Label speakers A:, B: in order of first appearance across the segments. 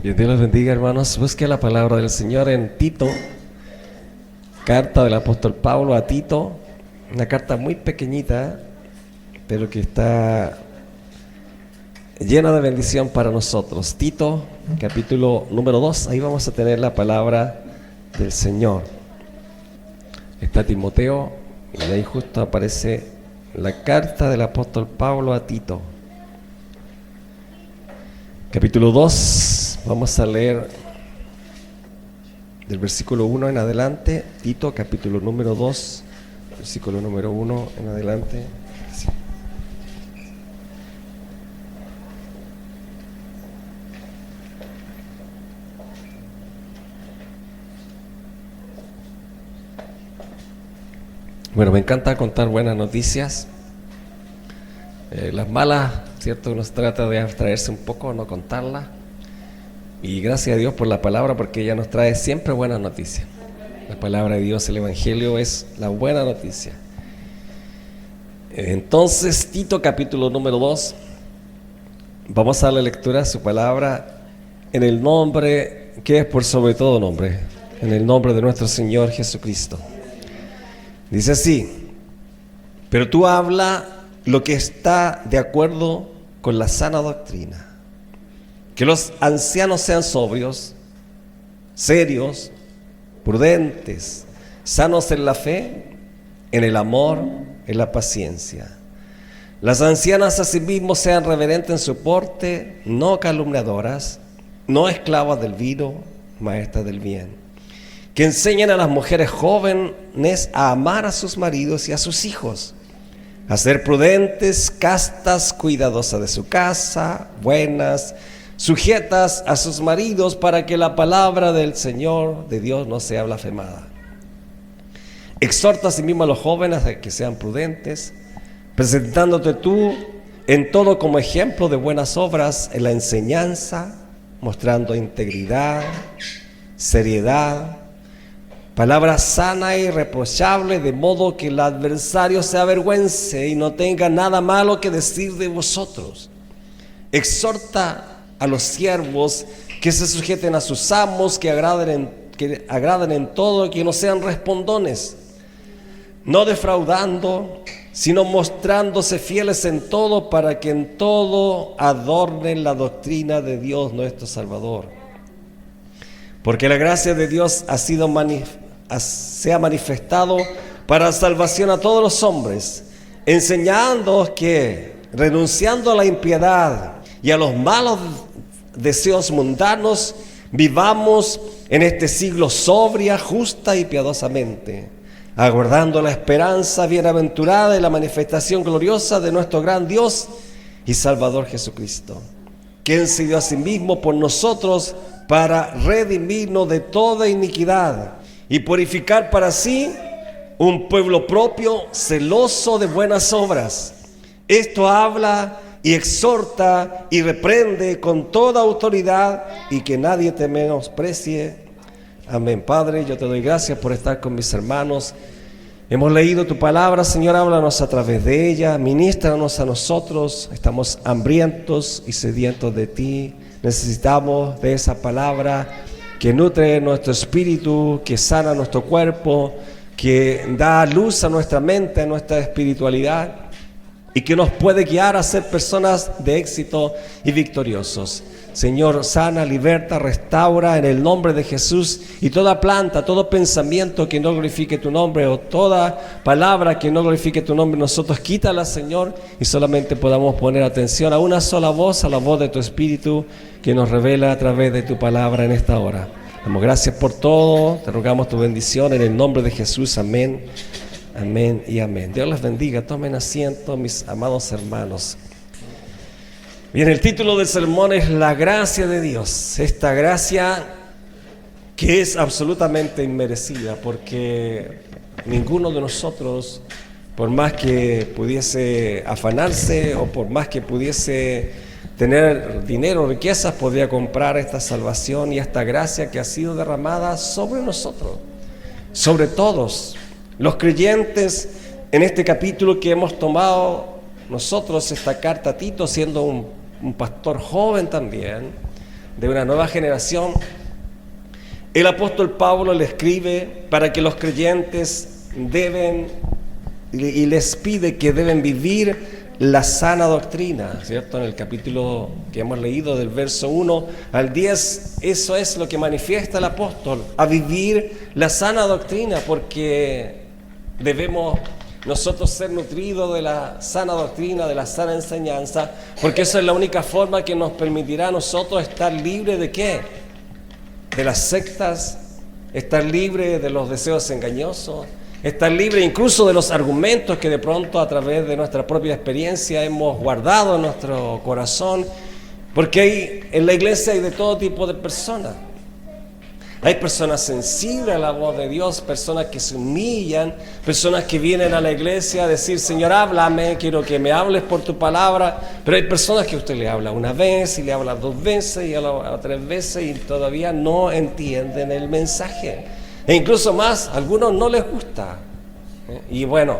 A: Bien, Dios les bendiga, hermanos. Busque la palabra del Señor en Tito, carta del apóstol Pablo a Tito, una carta muy pequeñita, pero que está llena de bendición para nosotros. Tito, capítulo número 2, ahí vamos a tener la palabra del Señor. Está Timoteo, y ahí justo aparece la carta del apóstol Pablo a Tito. Capítulo 2, vamos a leer del versículo 1 en adelante. Tito, capítulo número 2, versículo número 1 en adelante. Sí. Bueno, me encanta contar buenas noticias. Las malas, ¿cierto? Uno trata de abstraerse un poco, no contarlas. Y gracias a Dios por la palabra, porque ella nos trae siempre buenas noticias. La palabra de Dios, el Evangelio, es la buena noticia. Entonces, Tito, capítulo número 2, vamos a dar la lectura a su palabra en el nombre, que es por sobre todo nombre, en el nombre de nuestro Señor Jesucristo. Dice así: pero tú habla lo que está de acuerdo con la sana doctrina. Que los ancianos sean sobrios, serios, prudentes, sanos en la fe, en el amor, en la paciencia. Las ancianas asimismo sean reverentes en su porte, no calumniadoras, no esclavas del vino, maestras del bien. Que enseñen a las mujeres jóvenes a amar a sus maridos y a sus hijos, a ser prudentes, castas, cuidadosas de su casa, buenas, sujetas a sus maridos, para que la palabra del Señor, de Dios, no sea blasfemada. Exhorta asimismo a los jóvenes a que sean prudentes, presentándote tú en todo como ejemplo de buenas obras en la enseñanza, mostrando integridad, seriedad, palabra sana e irreprochable, de modo que el adversario se avergüence y no tenga nada malo que decir de vosotros. Exhorta a los siervos que se sujeten a sus amos, que agraden en todo, que no sean respondones, no defraudando, sino mostrándose fieles en todo, para que en todo adornen la doctrina de Dios nuestro Salvador. Porque la gracia de Dios se ha manifestado para salvación a todos los hombres, enseñándoos que, renunciando a la impiedad y a los malos deseos mundanos, vivamos en este siglo sobria, justa y piadosamente, aguardando la esperanza bienaventurada y la manifestación gloriosa de nuestro gran Dios y Salvador Jesucristo, quien se dio a sí mismo por nosotros para redimirnos de toda iniquidad y purificar para sí un pueblo propio, celoso de buenas obras. Esto habla y exhorta y reprende con toda autoridad, y que nadie te menosprecie. Amén. Padre, yo te doy gracias por estar con mis hermanos. Hemos leído tu palabra, Señor, háblanos a través de ella, ministranos a nosotros. Estamos hambrientos y sedientos de ti. Necesitamos de esa palabra que nutre nuestro espíritu, que sana nuestro cuerpo, que da luz a nuestra mente, a nuestra espiritualidad, y que nos puede guiar a ser personas de éxito y victoriosos. Señor, sana, liberta, restaura en el nombre de Jesús, y toda planta, todo pensamiento que no glorifique tu nombre, o toda palabra que no glorifique tu nombre, nosotros quítala, Señor, y solamente podamos poner atención a una sola voz, a la voz de tu Espíritu, que nos revela a través de tu palabra en esta hora. Damos gracias por todo, te rogamos tu bendición en el nombre de Jesús. Amén, amén y amén. Dios les bendiga. Tomen asiento, mis amados hermanos. Bien, el título del sermón es La gracia de Dios. Esta gracia que es absolutamente inmerecida, porque ninguno de nosotros, por más que pudiese afanarse o por más que pudiese tener dinero, riquezas, podría comprar esta salvación y esta gracia que ha sido derramada sobre nosotros, sobre todos los creyentes. En este capítulo que hemos tomado nosotros, esta carta a Tito, siendo un pastor joven también, de una nueva generación, el apóstol Pablo le escribe para que los creyentes deben, y les pide que deben vivir la sana doctrina, ¿cierto? En el capítulo que hemos leído del verso 1 al 10, eso es lo que manifiesta el apóstol, a vivir la sana doctrina, porque debemos nosotros ser nutridos de la sana doctrina, de la sana enseñanza, porque esa es la única forma que nos permitirá a nosotros estar libres ¿de qué? De las sectas, estar libres de los deseos engañosos, estar libre incluso de los argumentos que de pronto a través de nuestra propia experiencia hemos guardado en nuestro corazón, porque en la iglesia hay de todo tipo de personas. Hay personas sensibles a la voz de Dios, personas que se humillan, personas que vienen a la iglesia a decir: Señor, háblame, quiero que me hables por tu palabra. Pero hay personas que usted le habla una vez y le habla dos veces y habla tres veces y todavía no entienden el mensaje. E incluso más, a algunos no les gusta. Y bueno,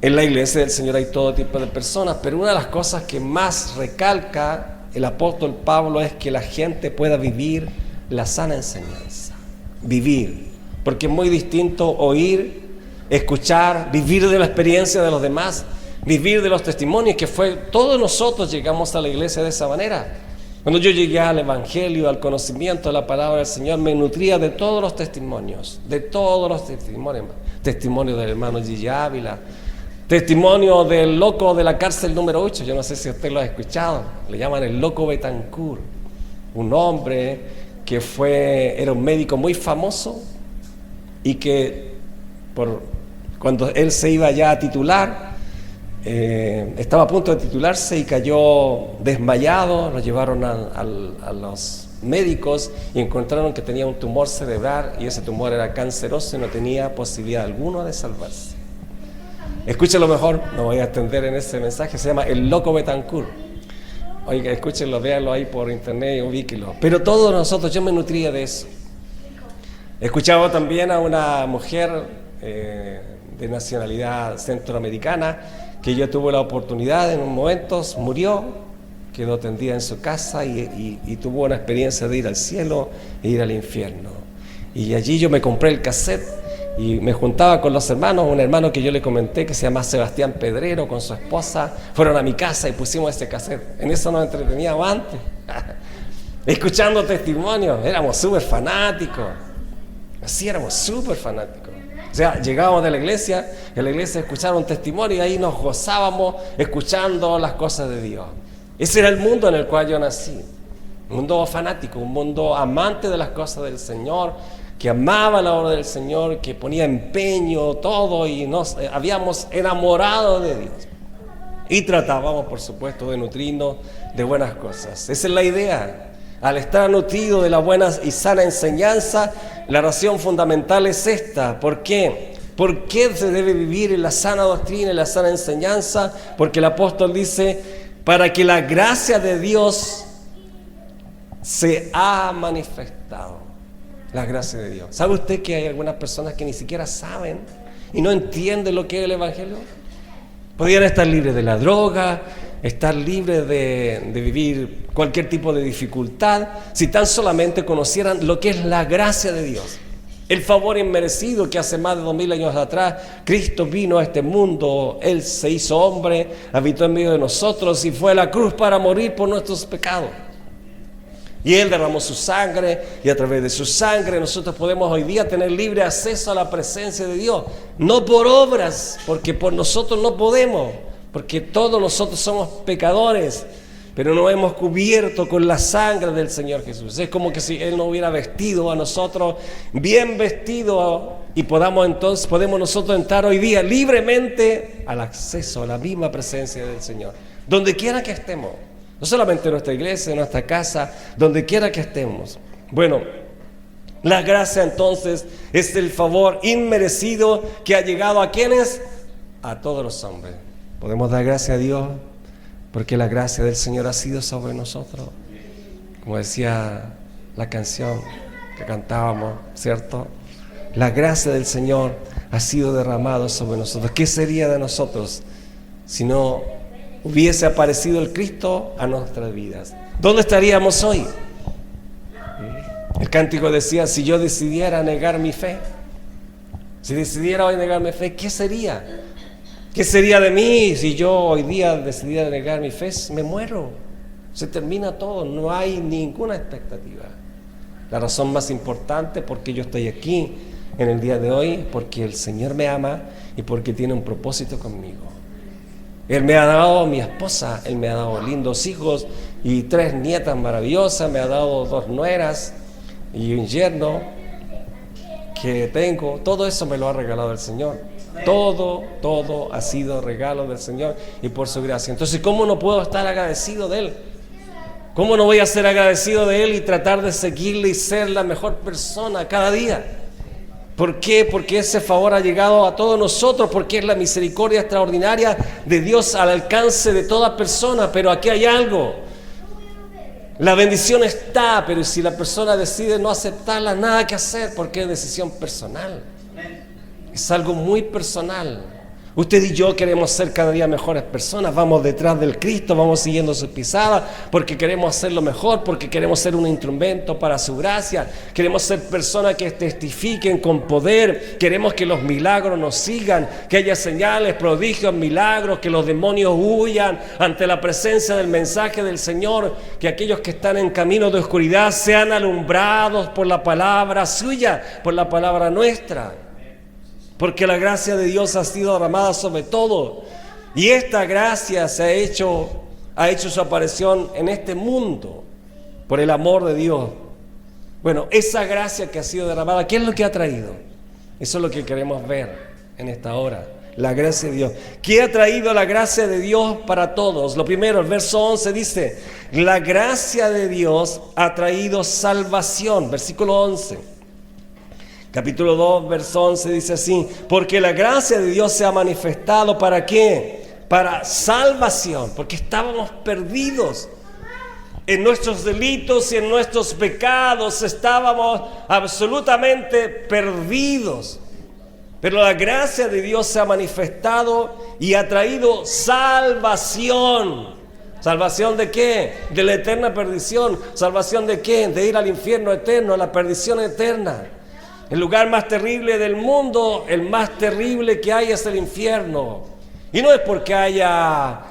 A: en la iglesia del Señor hay todo tipo de personas, pero una de las cosas que más recalca el apóstol Pablo es que la gente pueda vivir la sana enseñanza. Vivir, porque es muy distinto oír, escuchar, vivir de la experiencia de los demás, vivir de los testimonios, que fue, todos nosotros llegamos a la iglesia de esa manera. Cuando yo llegué al evangelio, al conocimiento de la palabra del Señor, me nutría de todos los testimonios, testimonio del hermano Gigi Ávila, testimonio del loco de la cárcel número 8, yo no sé si usted lo ha escuchado, le llaman el loco Betancourt, un hombre que era un médico muy famoso y que cuando él se iba ya a titular, estaba a punto de titularse y cayó desmayado. Lo llevaron a los médicos y encontraron que tenía un tumor cerebral y ese tumor era canceroso y no tenía posibilidad alguna de salvarse. Escúchenlo mejor, no voy a extender en ese mensaje, se llama el loco Betancourt. Oiga, escúchenlo, véanlo ahí por internet y ubíquenlo. Pero todos nosotros, yo me nutría de eso. Escuchaba también a una mujer de nacionalidad centroamericana que yo tuve la oportunidad en un momento, murió, quedó tendida en su casa y tuvo una experiencia de ir al cielo e ir al infierno. Y allí yo me compré el cassette y me juntaba con los hermanos, un hermano que yo le comenté que se llama Sebastián Pedrero, con su esposa, fueron a mi casa y pusimos ese cassette. En eso nos entreteníamos antes, escuchando testimonios, éramos súper fanáticos, así éramos súper fanáticos. O sea, llegábamos de la iglesia, en la iglesia escuchaban un testimonio y ahí nos gozábamos escuchando las cosas de Dios. Ese era el mundo en el cual yo nací, un mundo fanático, un mundo amante de las cosas del Señor, que amaba la obra del Señor, que ponía empeño, todo, y nos habíamos enamorado de Dios. Y tratábamos, por supuesto, de nutrirnos de buenas cosas. Esa es la idea. Al estar nutrido de la buena y sana enseñanza, la razón fundamental es esta. ¿Por qué? ¿Por qué se debe vivir en la sana doctrina y la sana enseñanza? Porque el apóstol dice, para que la gracia de Dios se ha manifestado. La gracia de Dios. ¿Sabe usted que hay algunas personas que ni siquiera saben y no entienden lo que es el evangelio? Podrían estar libres de la droga, estar libres de vivir cualquier tipo de dificultad, si tan solamente conocieran lo que es la gracia de Dios. El favor inmerecido que hace más de 2000 años atrás, Cristo vino a este mundo, Él se hizo hombre, habitó en medio de nosotros y fue a la cruz para morir por nuestros pecados. Y Él derramó su sangre y a través de su sangre nosotros podemos hoy día tener libre acceso a la presencia de Dios. No por obras, porque por nosotros no podemos, porque todos nosotros somos pecadores, pero nos hemos cubierto con la sangre del Señor Jesús. Es como que si Él nos hubiera vestido a nosotros, bien vestido, y podemos nosotros entrar hoy día libremente al acceso a la misma presencia del Señor, donde quiera que estemos. No solamente en nuestra iglesia, en nuestra casa, donde quiera que estemos. Bueno, la gracia entonces es el favor inmerecido que ha llegado a ¿quiénes? A todos los hombres. Podemos dar gracias a Dios porque la gracia del Señor ha sido sobre nosotros. Como decía la canción que cantábamos, ¿cierto? La gracia del Señor ha sido derramada sobre nosotros. ¿Qué sería de nosotros si no hubiese aparecido el Cristo a nuestras vidas? ¿Dónde estaríamos hoy? El cántico decía, si yo decidiera negar mi fe, si decidiera hoy negar mi fe, ¿qué sería? ¿Qué sería de mí si yo hoy día decidiera negar mi fe? Me muero, se termina todo, no hay ninguna expectativa. La razón más importante por qué yo estoy aquí en el día de hoy es porque el Señor me ama y porque tiene un propósito conmigo. Él me ha dado mi esposa, Él me ha dado lindos hijos y 3 nietas maravillosas, me ha dado 2 nueras y un yerno que tengo. Todo eso me lo ha regalado el Señor. Todo ha sido regalo del Señor y por su gracia. Entonces, ¿cómo no puedo estar agradecido de Él? ¿Cómo no voy a ser agradecido de Él y tratar de seguirle y ser la mejor persona cada día? ¿Por qué? Porque ese favor ha llegado a todos nosotros, porque es la misericordia extraordinaria de Dios al alcance de toda persona. Pero aquí hay algo. La bendición está, pero si la persona decide no aceptarla, nada que hacer, porque es decisión personal. Es algo muy personal. Usted y yo queremos ser cada día mejores personas, vamos detrás del Cristo, vamos siguiendo sus pisadas, porque queremos hacerlo mejor, porque queremos ser un instrumento para su gracia, queremos ser personas que testifiquen con poder, queremos que los milagros nos sigan, que haya señales, prodigios, milagros, que los demonios huyan ante la presencia del mensaje del Señor, que aquellos que están en camino de oscuridad sean alumbrados por la palabra suya, por la palabra nuestra. Porque la gracia de Dios ha sido derramada sobre todo. Y esta gracia ha hecho su aparición en este mundo por el amor de Dios. Bueno, esa gracia que ha sido derramada, ¿qué es lo que ha traído? Eso es lo que queremos ver en esta hora. La gracia de Dios. ¿Qué ha traído la gracia de Dios para todos? Lo primero, el verso 11 dice, la gracia de Dios ha traído salvación. Versículo 11. Capítulo 2, verso 11 dice así, porque la gracia de Dios se ha manifestado, ¿para qué? Para salvación, porque estábamos perdidos en nuestros delitos y en nuestros pecados, estábamos absolutamente perdidos. Pero la gracia de Dios se ha manifestado y ha traído salvación. ¿Salvación de qué? De la eterna perdición. ¿Salvación de qué? De ir al infierno eterno, a la perdición eterna. El lugar más terrible del mundo, el más terrible que hay es el infierno. Y no es porque haya,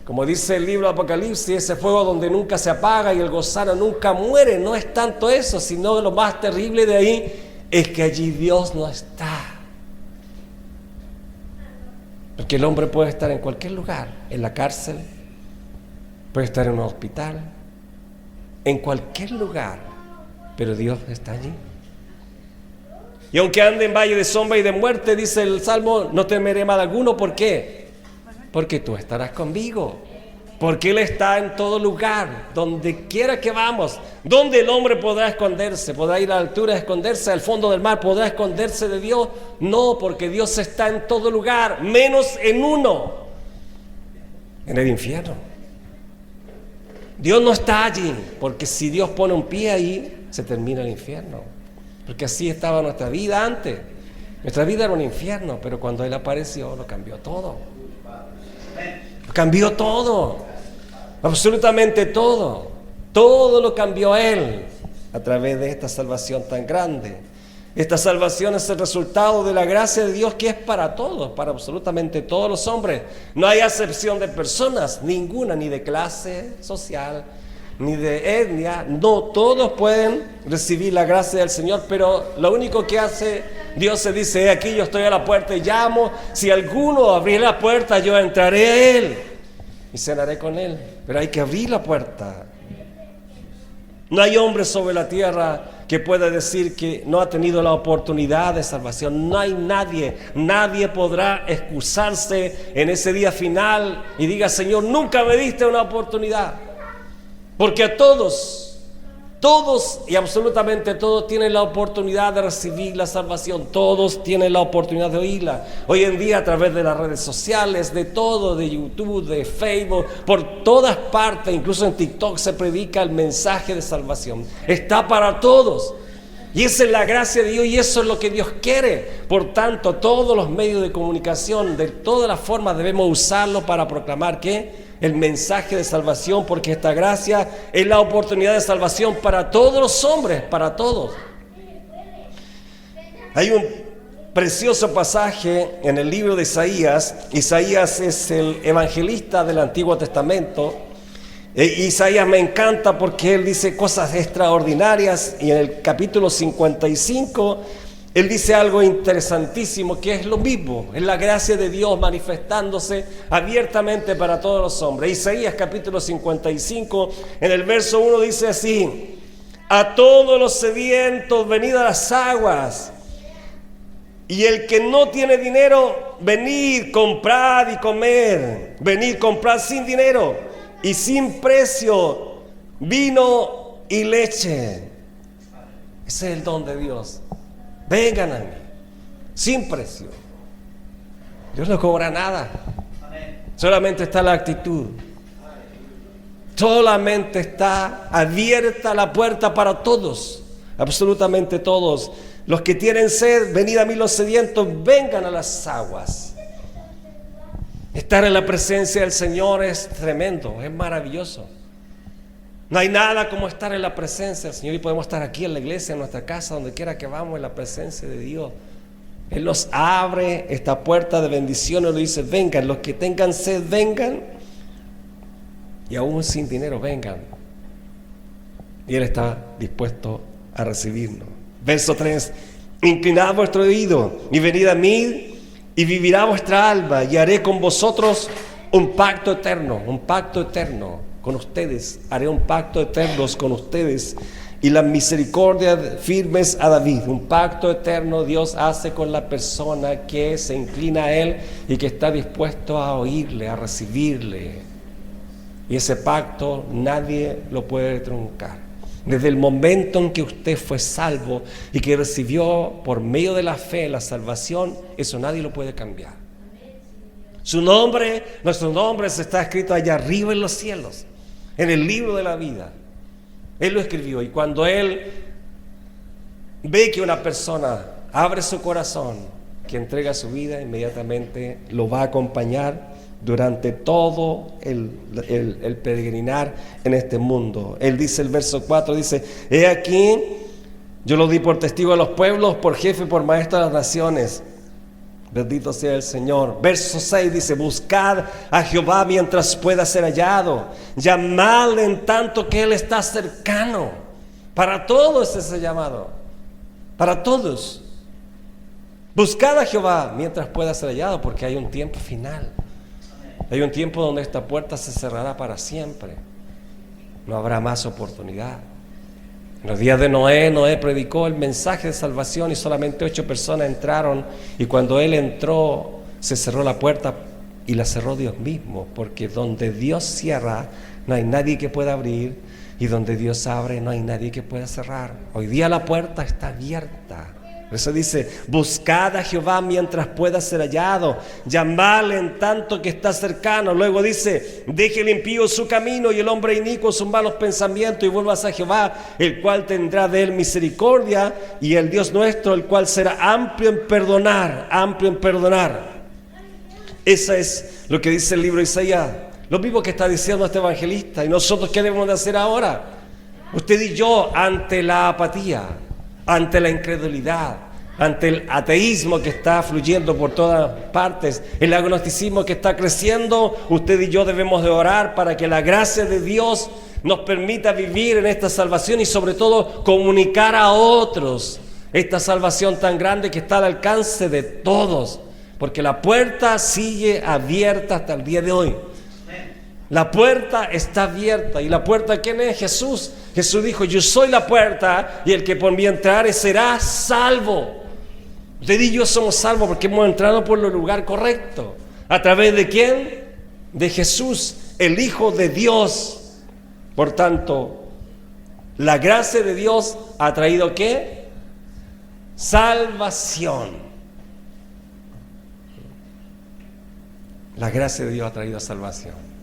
A: como dice el libro de Apocalipsis, ese fuego donde nunca se apaga y el gusano nunca muere. No es tanto eso, sino lo más terrible de ahí es que allí Dios no está. Porque el hombre puede estar en cualquier lugar, en la cárcel, puede estar en un hospital, en cualquier lugar, pero Dios está allí. Y aunque ande en valle de sombra y de muerte, dice el Salmo, no temeré mal alguno. ¿Por qué? Porque tú estarás conmigo. Porque Él está en todo lugar, donde quiera que vamos. Donde el hombre podrá esconderse, podrá ir a la altura a esconderse, al fondo del mar podrá esconderse de Dios. No, porque Dios está en todo lugar, menos en uno, en el infierno. Dios no está allí, porque si Dios pone un pie ahí, se termina el infierno. Porque así estaba nuestra vida antes. Nuestra vida era un infierno, pero cuando Él apareció lo cambió todo. Lo cambió todo. Absolutamente todo. Todo lo cambió Él a través de esta salvación tan grande. Esta salvación es el resultado de la gracia de Dios que es para todos, para absolutamente todos los hombres. No hay acepción de personas, ninguna, ni de clase social, ni de etnia. No, todos pueden recibir la gracia del Señor, pero lo único que hace Dios se dice, aquí yo estoy a la puerta y llamo, si alguno abrir la puerta yo entraré a Él y cenaré con Él. Pero hay que abrir la puerta. No hay hombre sobre la tierra que pueda decir que no ha tenido la oportunidad de salvación. No hay nadie podrá excusarse en ese día final y diga, Señor, nunca me diste una oportunidad. Porque a todos y absolutamente todos tienen la oportunidad de recibir la salvación. Todos tienen la oportunidad de oírla. Hoy en día a través de las redes sociales, de todo, de YouTube, de Facebook, por todas partes, incluso en TikTok se predica el mensaje de salvación. Está para todos. Y esa es la gracia de Dios y eso es lo que Dios quiere. Por tanto, todos los medios de comunicación, de todas las formas, debemos usarlo para proclamar ¿qué? el mensaje de salvación, porque esta gracia es la oportunidad de salvación para todos los hombres, para todos. Hay un precioso pasaje en el libro de Isaías. Isaías es el evangelista del Antiguo Testamento. Isaías me encanta porque él dice cosas extraordinarias, y en el capítulo 55 él dice algo interesantísimo, que es lo mismo, es la gracia de Dios manifestándose abiertamente para todos los hombres. Isaías capítulo 55, en el verso 1 dice así: a todos los sedientos, venid a las aguas, y el que no tiene dinero, venid, comprad y comer. Venid, comprad sin dinero y sin precio vino y leche. Ese es el don de Dios. Vengan a mí, sin precio. Dios no cobra nada. Solamente está la actitud. Solamente está abierta la puerta para todos, absolutamente todos. Los que tienen sed, venid a mí los sedientos, vengan a las aguas. Estar en la presencia del Señor es tremendo, es maravilloso. No hay nada como estar en la presencia del Señor, y podemos estar aquí en la iglesia, en nuestra casa, donde quiera que vamos, en la presencia de Dios. Él nos abre esta puerta de bendición y nos dice: vengan, los que tengan sed, vengan, y aún sin dinero, vengan. Y Él está dispuesto a recibirnos. Verso 3: inclinad vuestro oído y venid a mí, y vivirá vuestra alma, y haré con vosotros un pacto eterno con ustedes. Haré un pacto eterno con ustedes, y la misericordia firmes a David. Un pacto eterno Dios hace con la persona que se inclina a Él y que está dispuesto a oírle, a recibirle. Y ese pacto nadie lo puede truncar. Desde el momento en que usted fue salvo y que recibió por medio de la fe la salvación, eso nadie lo puede cambiar. Su nombre, nuestro nombre está escrito allá arriba en los cielos, en el libro de la vida. Él lo escribió, y cuando Él ve que una persona abre su corazón, que entrega su vida, inmediatamente lo va a acompañar durante todo el peregrinar en este mundo. Él dice, el verso 4 dice: he aquí, yo lo di por testigo a los pueblos, por jefe y por maestro de las naciones. Bendito sea el Señor. Verso 6 dice: buscad a Jehová mientras pueda ser hallado, llamadle en tanto que Él está cercano. Para todos es ese llamado, para todos. Buscad a Jehová mientras pueda ser hallado, porque hay un tiempo final. Hay un tiempo donde esta puerta se cerrará para siempre. No habrá más oportunidad. En los días de Noé predicó el mensaje de salvación y solamente 8 personas entraron, y cuando él entró se cerró la puerta, y la cerró Dios mismo, porque donde Dios cierra no hay nadie que pueda abrir, y donde Dios abre no hay nadie que pueda cerrar. Hoy día la puerta está abierta. Por eso dice: buscad a Jehová mientras pueda ser hallado, llamadle en tanto que está cercano. Luego dice: deje el impío su camino y el hombre inicuo sus malos pensamientos, y vuelvas a Jehová, el cual tendrá de él misericordia, y el Dios nuestro, el cual será amplio en perdonar, amplio en perdonar. Esa es lo que dice el libro de Isaías, lo mismo que está diciendo este evangelista. ¿Y nosotros qué debemos de hacer ahora? Usted y yo, ante la apatía, ante la incredulidad, ante el ateísmo que está fluyendo por todas partes, el agnosticismo que está creciendo, usted y yo debemos de orar para que la gracia de Dios nos permita vivir en esta salvación, y sobre todo comunicar a otros esta salvación tan grande que está al alcance de todos, porque la puerta sigue abierta hasta el día de hoy. La puerta está abierta. ¿Y la puerta quién es? Jesús. Jesús dijo: yo soy la puerta, y el que por mí entrare será salvo. Usted y yo somos salvos porque hemos entrado por el lugar correcto. ¿A través de quién? De Jesús, el Hijo de Dios. Por tanto, la gracia de Dios ha traído ¿qué? Salvación. La gracia de Dios ha traído salvación.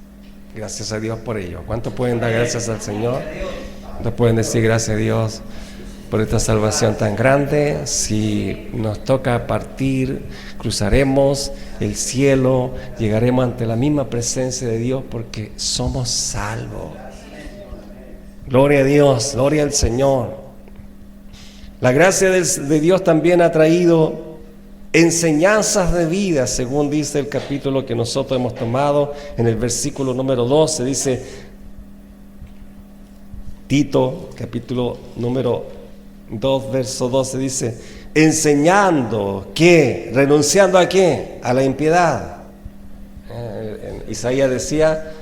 A: Gracias a Dios por ello. ¿Cuántos pueden dar gracias al Señor? ¿Cuántos pueden decir gracias a Dios? por esta salvación tan grande. Si nos toca partir, cruzaremos el cielo, llegaremos ante la misma presencia de Dios porque somos salvos. Gloria a Dios, gloria al Señor. La gracia de Dios también ha traído enseñanzas de vida, según dice el capítulo que nosotros hemos tomado en el versículo número 12. Dice Tito, capítulo número 2, verso 12, dice: enseñando que, renunciando a qué, a la impiedad. Isaías decía: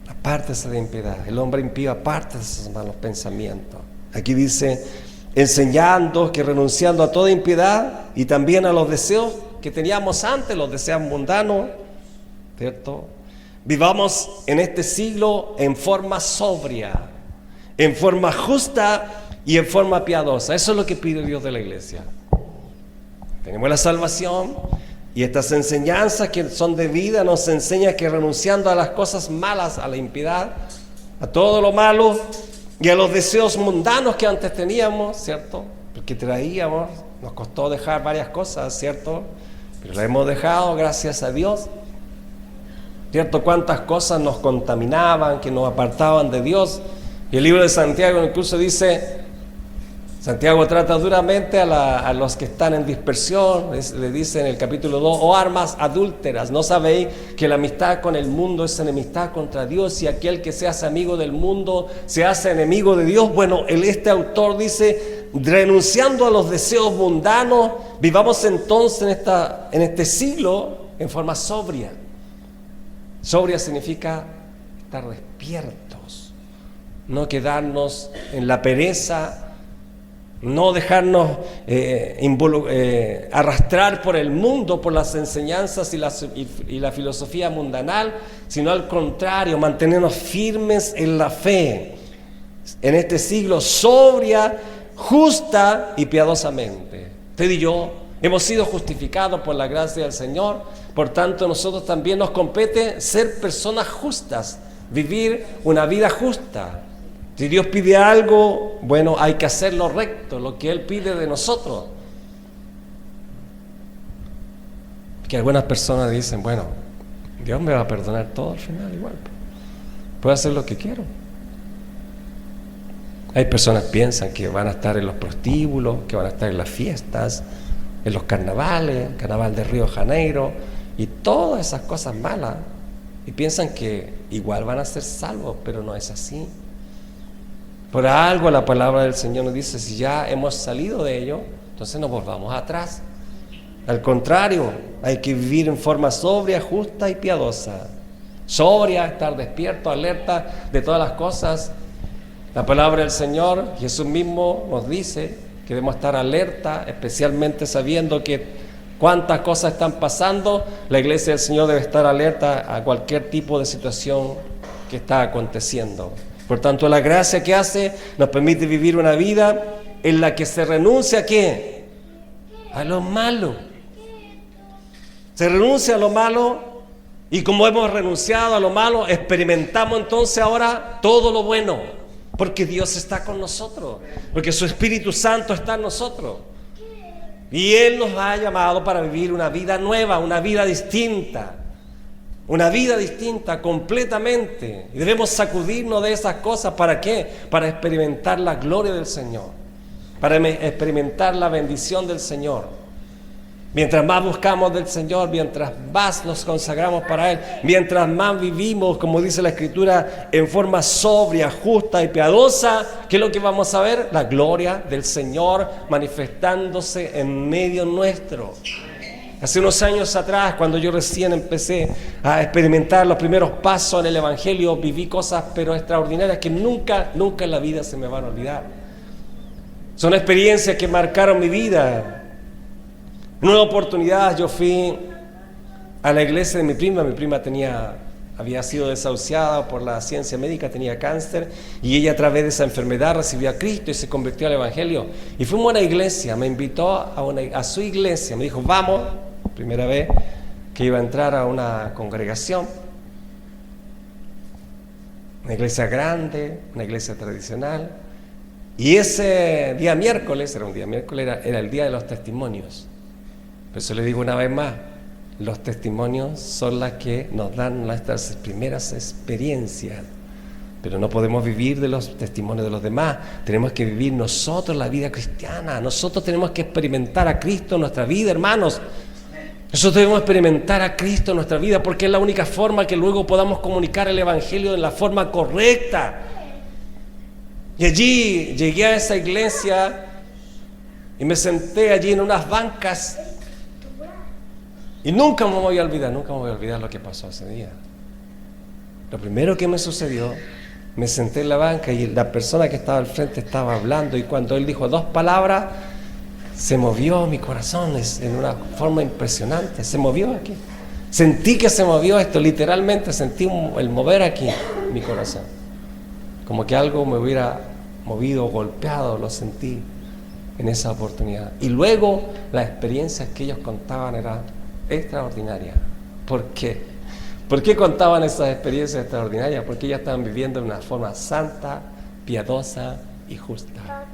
A: apártese de impiedad. El hombre impío, apártese de sus malos pensamientos. Aquí dice: enseñando que, renunciando a toda impiedad y también a los deseos que teníamos antes, los deseos mundanos, ¿cierto? Vivamos en este siglo en forma sobria, en forma justa y en forma piadosa. Eso es lo que pide Dios de la iglesia. Tenemos la salvación y estas enseñanzas que son de vida nos enseñan que, renunciando a las cosas malas, a la impiedad, a todo lo malo y a los deseos mundanos que antes teníamos, ¿cierto? Porque traíamos, nos costó dejar varias cosas, ¿cierto? Pero las hemos dejado, gracias a Dios. ¿Cierto? Cuántas cosas nos contaminaban, que nos apartaban de Dios. Y el libro de Santiago incluso dice, Santiago trata duramente a los que están en dispersión. Le dice en el capítulo 2: oh almas adúlteras, ¿no sabéis que la amistad con el mundo es enemistad contra Dios? Y aquel que se hace amigo del mundo se hace enemigo de Dios. Bueno, este autor dice: renunciando a los deseos mundanos, vivamos entonces en este siglo en forma sobria. Sobria significa estar despiertos, no quedarnos en la pereza, no dejarnos arrastrar por el mundo, por las enseñanzas y la filosofía mundanal, sino al contrario, mantenernos firmes en la fe, en este siglo sobria, justa y piadosamente. Usted y yo hemos sido justificados por la gracia del Señor. Por tanto, nosotros también nos compete ser personas justas, vivir una vida justa. Si Dios pide algo, bueno, hay que hacerlo recto, lo que Él pide de nosotros. Que algunas personas dicen: bueno, Dios me va a perdonar todo al final igual. Puedo hacer lo que quiero. Hay personas que piensan que van a estar en los prostíbulos, que van a estar en las fiestas, en los carnavales, el carnaval de Río de Janeiro, y todas esas cosas malas, y piensan que igual van a ser salvos, pero no es así. Por algo la palabra del Señor nos dice: si ya hemos salido de ello, entonces no volvamos atrás. Al contrario, hay que vivir en forma sobria, justa y piadosa. Sobria, estar despierto, alerta de todas las cosas. La palabra del Señor, Jesús mismo nos dice que debemos estar alerta, especialmente sabiendo que cuántas cosas están pasando. La iglesia del Señor debe estar alerta a cualquier tipo de situación que está aconteciendo. Por tanto, la gracia que hace nos permite vivir una vida en la que se renuncia ¿a qué? A lo malo. Se renuncia a lo malo, y como hemos renunciado a lo malo, experimentamos entonces ahora todo lo bueno, porque Dios está con nosotros, porque su Espíritu Santo está en nosotros. Y Él nos ha llamado para vivir una vida nueva, una vida distinta completamente. Y debemos sacudirnos de esas cosas. ¿Para qué? Para experimentar la gloria del Señor, para experimentar la bendición del Señor. Mientras más buscamos del Señor, mientras más nos consagramos para Él, mientras más vivimos, como dice la Escritura, en forma sobria, justa y piadosa, ¿qué es lo que vamos a ver? La gloria del Señor manifestándose en medio nuestro. Hace unos años atrás, cuando yo recién empecé a experimentar los primeros pasos en el Evangelio, viví cosas pero extraordinarias que nunca en la vida se me van a olvidar. Son experiencias que marcaron mi vida. En una oportunidad yo fui a la iglesia de mi prima. Mi prima había sido desahuciada por la ciencia médica, tenía cáncer, y ella a través de esa enfermedad recibió a Cristo y se convirtió al Evangelio. Y fuimos a una iglesia, me invitó a su iglesia, me dijo: vamos, primera vez que iba a entrar a una congregación, una iglesia grande, una iglesia tradicional. Y ese día miércoles, era el día de los testimonios. Por eso le digo una vez más, los testimonios son las que nos dan nuestras primeras experiencias. Pero no podemos vivir de los testimonios de los demás. Tenemos que vivir nosotros la vida cristiana. Nosotros tenemos que experimentar a Cristo en nuestra vida, hermanos. Nosotros debemos experimentar a Cristo en nuestra vida porque es la única forma que luego podamos comunicar el Evangelio de la forma correcta. Y allí llegué a esa iglesia y me senté allí en unas bancas y nunca me voy a olvidar lo que pasó ese día. Lo primero que me sucedió, me senté en la banca y la persona que estaba al frente estaba hablando y cuando él dijo 2 palabras, se movió mi corazón en una forma impresionante, se movió aquí. Sentí que se movió esto, literalmente sentí el mover aquí mi corazón. Como que algo me hubiera movido, golpeado, lo sentí en esa oportunidad. Y luego las experiencias que ellos contaban eran extraordinarias. ¿Por qué? ¿Por qué contaban esas experiencias extraordinarias? Porque ellos estaban viviendo de una forma santa, piadosa y justa.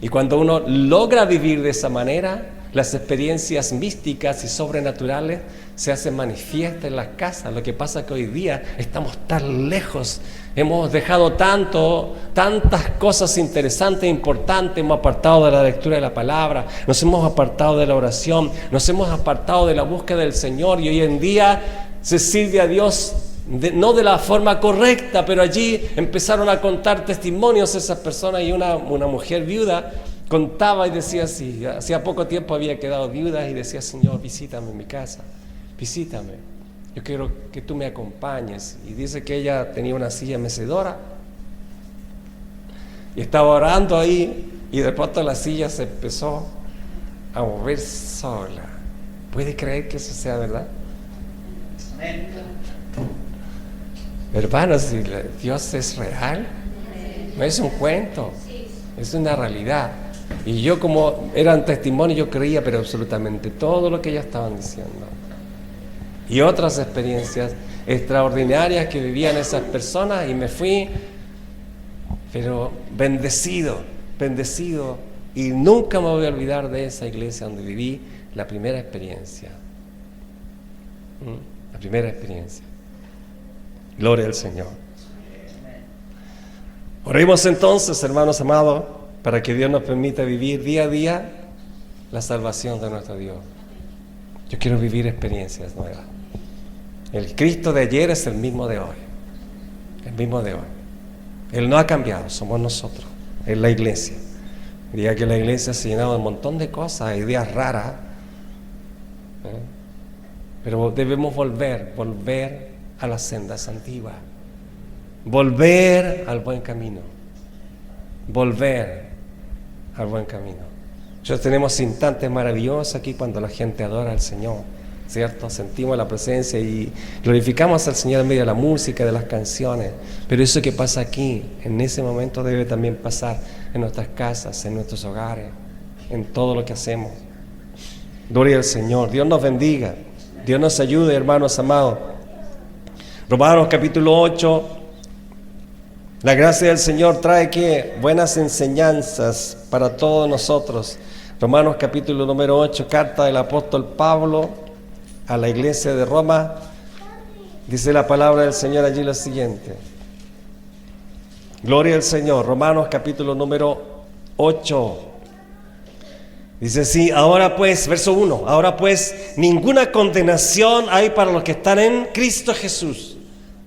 A: Y cuando uno logra vivir de esa manera, las experiencias místicas y sobrenaturales se hacen manifiestas en las casas. Lo que pasa es que hoy día estamos tan lejos, hemos dejado tantas cosas interesantes e importantes, hemos apartado de la lectura de la palabra, nos hemos apartado de la oración, nos hemos apartado de la búsqueda del Señor y hoy en día se sirve a Dios no de la forma correcta, pero allí empezaron a contar testimonios esas personas y una mujer viuda contaba y decía así, hacía poco tiempo había quedado viuda y decía: Señor, visítame en mi casa, visítame, yo quiero que tú me acompañes. Y dice que ella tenía una silla mecedora y estaba orando ahí y de pronto la silla se empezó a mover sola. ¿Puede creer que eso sea verdad? Hermanos, si Dios es real, no es un cuento, es una realidad. Y yo, como eran testimonios, yo creía pero absolutamente todo lo que ellas estaban diciendo. Y otras experiencias extraordinarias que vivían esas personas y me fui, pero bendecido, y nunca me voy a olvidar de esa iglesia donde viví la primera experiencia. La primera experiencia. Gloria al Señor. Oremos entonces, hermanos amados, para que Dios nos permita vivir día a día la salvación de nuestro Dios. Yo quiero vivir experiencias nuevas. El Cristo de ayer es el mismo de hoy. El mismo de hoy. Él no ha cambiado, somos nosotros. Es la iglesia. Diría que la iglesia se ha llenado de un montón de cosas, ideas raras. Pero debemos volver a las sendas antiguas, volver al buen camino, Nosotros tenemos instantes maravillosos aquí cuando la gente adora al Señor, ¿cierto? Sentimos la presencia y glorificamos al Señor en medio de la música, de las canciones, pero eso que pasa aquí, en ese momento debe también pasar en nuestras casas, en nuestros hogares, en todo lo que hacemos. Gloria al Señor. Dios nos bendiga, Dios nos ayude, hermanos amados. Romanos capítulo 8, la gracia del Señor trae que buenas enseñanzas para todos nosotros. Romanos capítulo número 8, carta del apóstol Pablo a la iglesia de Roma, dice la palabra del Señor allí lo siguiente. Gloria al Señor. Romanos capítulo número 8. Dice así: ahora pues, verso 1, ahora pues ninguna condenación hay para los que están en Cristo Jesús.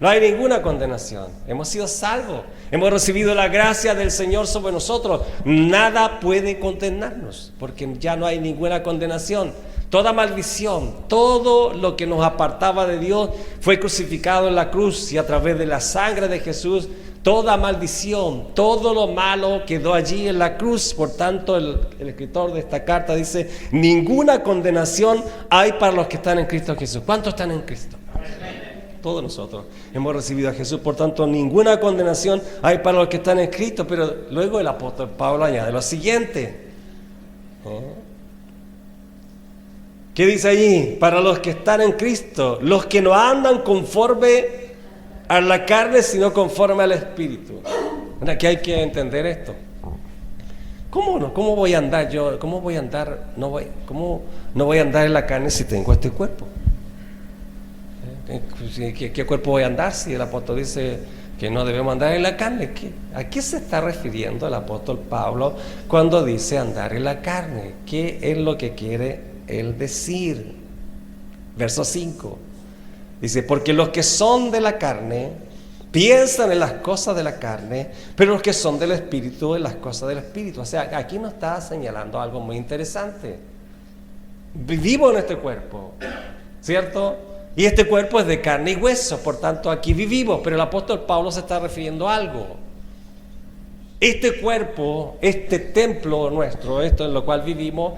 A: No hay ninguna condenación. Hemos sido salvos. Hemos recibido la gracia del Señor sobre nosotros. Nada puede condenarnos, porque ya no hay ninguna condenación. Toda maldición, todo lo que nos apartaba de Dios fue crucificado en la cruz, y a través de la sangre de Jesús, toda maldición, todo lo malo quedó allí en la cruz. Por tanto, el escritor de esta carta dice: ninguna condenación hay para los que están en Cristo Jesús. ¿Cuántos están en Cristo? Todos nosotros hemos recibido a Jesús, por tanto ninguna condenación hay para los que están en Cristo. Pero luego el apóstol Pablo añade lo siguiente. ¿Qué dice allí? Para los que están en Cristo, los que no andan conforme a la carne, sino conforme al Espíritu. Aquí hay que entender esto. ¿Cómo no? ¿Cómo voy a andar yo? ¿Cómo voy a andar? ¿Cómo no voy a andar en la carne si tengo este cuerpo? ¿Qué cuerpo voy a andar si el apóstol dice que no debemos andar en la carne? ¿A qué se está refiriendo el apóstol Pablo cuando dice andar en la carne? ¿Qué es lo que quiere él decir? Verso 5 dice: porque los que son de la carne piensan en las cosas de la carne, pero los que son del Espíritu en las cosas del Espíritu. O sea, aquí nos está señalando algo muy interesante. Vivimos en este cuerpo, ¿cierto? Y este cuerpo es de carne y hueso, por tanto aquí vivimos, pero el apóstol Pablo se está refiriendo a algo. Este cuerpo, este templo nuestro, esto en lo cual vivimos,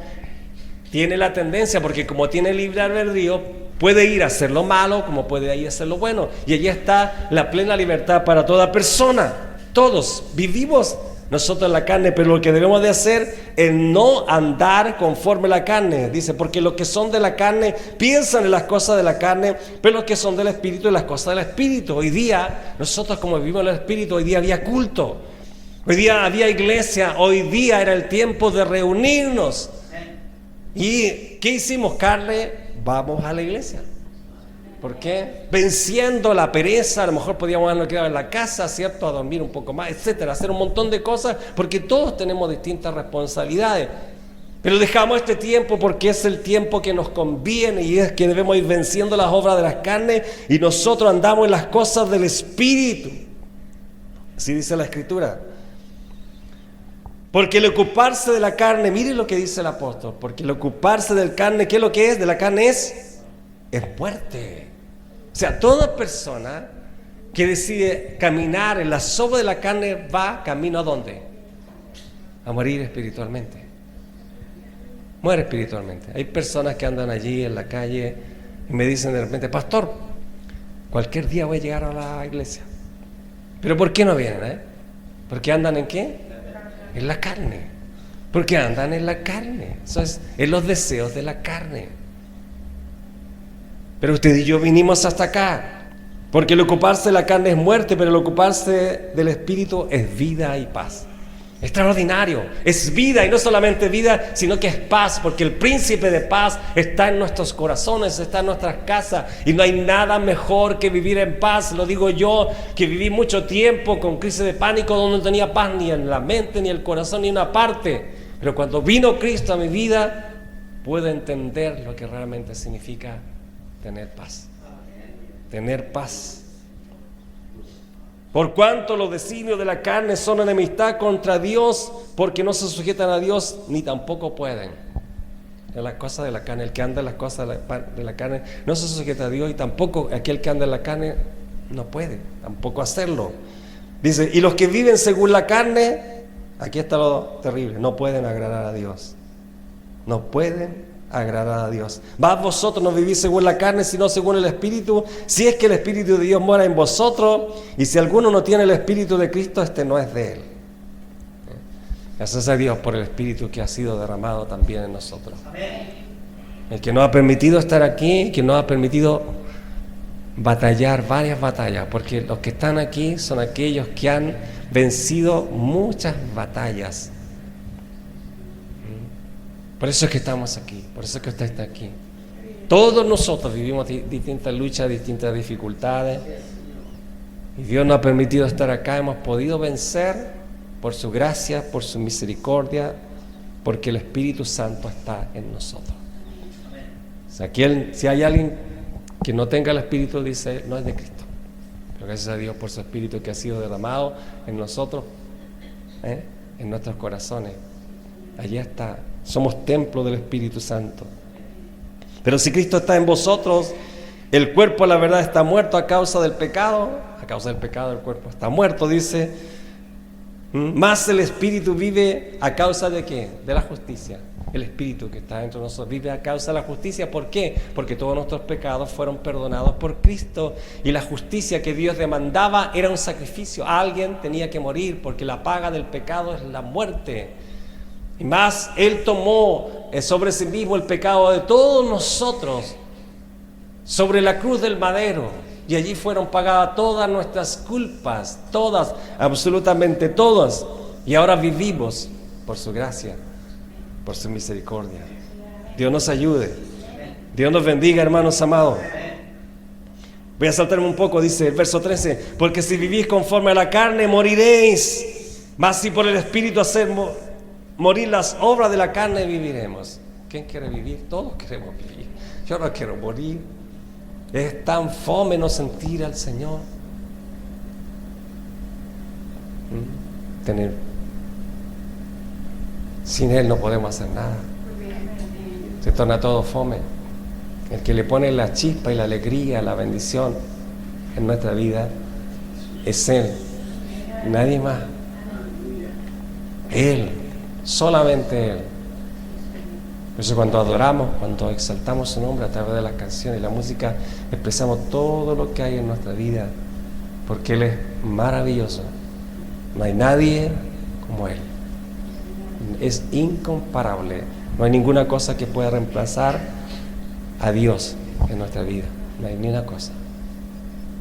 A: tiene la tendencia, porque como tiene libre albedrío, puede ir a hacer lo malo como puede ir a hacer lo bueno. Y allí está la plena libertad para toda persona. Todos vivimos nosotros en la carne, pero lo que debemos de hacer es no andar conforme a la carne. Dice, porque los que son de la carne piensan en las cosas de la carne, pero los que son del Espíritu en las cosas del Espíritu. Hoy día, nosotros como vivimos en el Espíritu, hoy día había culto, hoy día había iglesia, hoy día era el tiempo de reunirnos. ¿Y qué hicimos, carne? Vamos a la iglesia. ¿Por qué? Venciendo la pereza, a lo mejor podíamos habernos quedado en la casa, ¿cierto? A dormir un poco más, etcétera, hacer un montón de cosas, porque todos tenemos distintas responsabilidades. Pero dejamos este tiempo porque es el tiempo que nos conviene y es que debemos ir venciendo las obras de las carnes y nosotros andamos en las cosas del Espíritu. Así dice la Escritura. Porque el ocuparse de la carne, mire lo que dice el apóstol, porque el ocuparse de la carne, ¿qué es lo que es? De la carne es muerte. O sea, toda persona que decide caminar en la sombra de la carne va camino ¿a dónde? A morir espiritualmente. Muere espiritualmente. Hay personas que andan allí en la calle y me dicen de repente: pastor, cualquier día voy a llegar a la iglesia. ¿Pero por qué no vienen? ¿Porque andan en qué? En la carne. Porque andan en la carne. Eso es en los deseos de la carne. Pero usted y yo vinimos hasta acá porque el ocuparse de la carne es muerte, pero el ocuparse del Espíritu es vida y paz. Extraordinario, es vida, y no solamente vida, sino que es paz, porque el príncipe de paz está en nuestros corazones, está en nuestras casas, y no hay nada mejor que vivir en paz. Lo digo yo, que viví mucho tiempo con crisis de pánico, donde no tenía paz ni en la mente, ni el corazón, ni en una parte, pero cuando vino Cristo a mi vida, puedo entender lo que realmente significa tener paz. Tener paz. Por cuanto los designios de la carne son enemistad contra Dios, porque no se sujetan a Dios, ni tampoco pueden. En las cosas de la carne, el que anda en las cosas de la carne no se sujeta a Dios, y tampoco aquel que anda en la carne no puede tampoco hacerlo. Dice, y los que viven según la carne, aquí está lo terrible, no pueden agradar a Dios. No pueden agradar a Dios. Más vosotros no vivís según la carne, sino según el Espíritu, si es que el Espíritu de Dios mora en vosotros, y si alguno no tiene el Espíritu de Cristo, este no es de él. Gracias a Dios por el Espíritu que ha sido derramado también en nosotros. El que nos ha permitido estar aquí, que nos ha permitido batallar varias batallas, porque los que están aquí son aquellos que han vencido muchas batallas. Por eso es que estamos aquí, por eso es que usted está aquí. Todos nosotros vivimos distintas luchas, distintas dificultades, y Dios nos ha permitido estar acá. Hemos podido vencer por su gracia, por su misericordia, porque el Espíritu Santo está en nosotros. O sea, si hay alguien que no tenga el Espíritu, dice, no es de Cristo. Pero gracias a Dios por su Espíritu que ha sido derramado en nosotros, en nuestros corazones. Allí está. Somos templo del Espíritu Santo. Pero si Cristo está en vosotros, el cuerpo, la verdad, está muerto a causa del pecado. A causa del pecado el cuerpo está muerto, dice. Más el Espíritu vive a causa de ¿qué? De la justicia. El Espíritu que está dentro de nosotros vive a causa de la justicia. ¿Por qué? Porque todos nuestros pecados fueron perdonados por Cristo, y la justicia que Dios demandaba era un sacrificio. Alguien tenía que morir, porque la paga del pecado es la muerte. Y más, Él tomó sobre sí mismo el pecado de todos nosotros sobre la cruz del madero, y allí fueron pagadas todas nuestras culpas, todas, absolutamente todas. Y ahora vivimos por su gracia, por su misericordia. Dios nos ayude. Dios nos bendiga, hermanos amados. Voy a saltarme un poco, dice el verso 13, porque si vivís conforme a la carne, moriréis, mas si por el Espíritu hacer morir las obras de la carne, viviremos. ¿Quién quiere vivir? Todos queremos vivir. Yo no quiero morir. Es tan fome no sentir al Señor. Sin Él no podemos hacer nada. Se torna todo fome. El que le pone la chispa y la alegría, la bendición en nuestra vida es Él, nadie más. Él, solamente Él. Por eso cuando adoramos, cuando exaltamos su nombre a través de las canciones y la música, expresamos todo lo que hay en nuestra vida, porque Él es maravilloso. No hay nadie como Él. Es incomparable. No hay ninguna cosa que pueda reemplazar a Dios en nuestra vida. No hay ni una cosa.